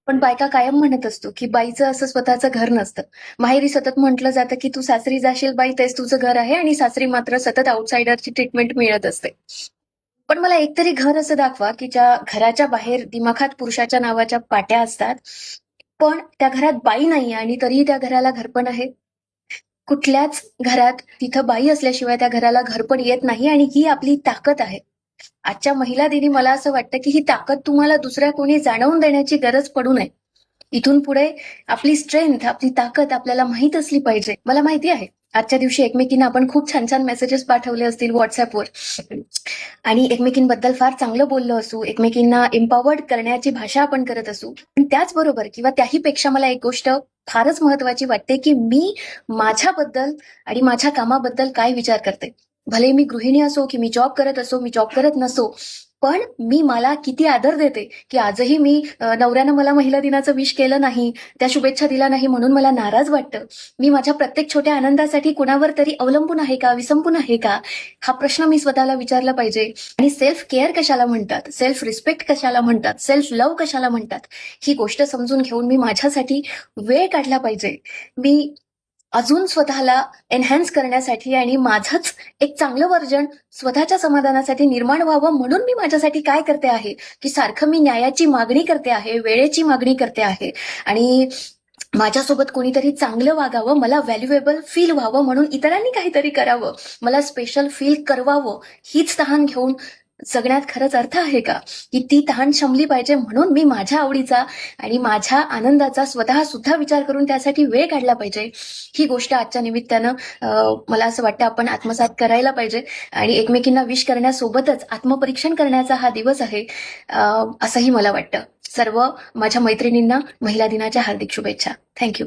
पण बायका कायम म्हणत असतो की बाईचं असं स्वतःचं घर नसतं. माहेरी सतत म्हटलं जातं की तू सासरी जाशील बाई, तेच तुझं घर आहे, आणि सासरी मात्र सतत आउटसाइडरची ट्रीटमेंट मिळत असते. पण मला एकतरी घर असं दाखवा की ज्या घराच्या बाहेर दिमाखात पुरुषाच्या नावाच्या पाट्या असतात, पण त्या घरात बाई नाहीये आणि तरीही त्या घराला घरपण आहे. कुठल्याच घरात तिथं बाई असल्याशिवाय त्या घराला घरपण येत नाही, आणि ही आपली ताकद आहे. आजच्या महिला दिनी मला असं वाटतं की ही ताकद तुम्हाला दुसऱ्या कोणी जाणवून देण्याची गरज पडू नये. इथून पुढे आपली स्ट्रेंथ, आपली ताकद आपल्याला माहित असली पाहिजे. मला माहिती आहे आजच्या दिवशी एकमेकींना आपण खूप छान छान मेसेजेस पाठवले असतील व्हॉट्सअपवर, आणि एकमेकींबद्दल फार चांगलं बोललो असू, एकमेकींना एम्पॉवर्ड करण्याची भाषा आपण करत असू. पण त्याचबरोबर किंवा त्याही पेक्षा मला एक गोष्ट फारच महत्वाची वाटते की मी माझ्याबद्दल आणि माझ्या कामाबद्दल काय विचार करते. भले मी गृहिणी असो की मी जॉब करत असो, मी जॉब करत नसो, पण मी मला किती आदर देते की आजही मी नवऱ्यानं मला महिला दिनाचं विश केलं नाही, त्या शुभेच्छा दिल्या नाही म्हणून मला नाराज वाटतं. मी माझ्या प्रत्येक छोट्या आनंदासाठी कुणावर तरी अवलंबून आहे का, विसंबून आहे का, हा प्रश्न मी स्वतःला विचारला पाहिजे. आणि सेल्फ केअर कशाला म्हणतात, सेल्फ रिस्पेक्ट कशाला म्हणतात, सेल्फ लव्ह कशाला म्हणतात, ही गोष्ट समजून घेऊन मी माझ्यासाठी वेळ काढला पाहिजे. मी अजून स्वतःला एनहॅन्स करण्यासाठी आणि माझंच एक चांगलं व्हर्जन स्वतःच्या समाधानासाठी निर्माण व्हावं म्हणून मी माझ्यासाठी काय करते आहे की सारखं मी न्यायाची मागणी करते आहे, वेळेची मागणी करते आहे, आणि माझ्यासोबत कोणीतरी चांगलं वागावं, मला व्हॅल्युएबल फील व्हावं म्हणून इतरांनी काहीतरी करावं, मला स्पेशल फील करवावं, हीच तहान घेऊन जगण्यात खरंच अर्थ आहे का? की ती तहान शमली पाहिजे म्हणून मी माझ्या आवडीचा आणि माझ्या आनंदाचा स्वतः सुद्धा विचार करून त्यासाठी वेळ काढला पाहिजे. ही गोष्ट आजच्या निमित्तानं मला असं वाटतं आपण आत्मसात करायला पाहिजे, आणि एकमेकींना विश करण्यासोबतच आत्मपरीक्षण करण्याचा हा दिवस आहे, असंही मला वाटतं. सर्व माझ्या मैत्रिणींना महिला दिनाच्या हार्दिक शुभेच्छा. थँक्यू.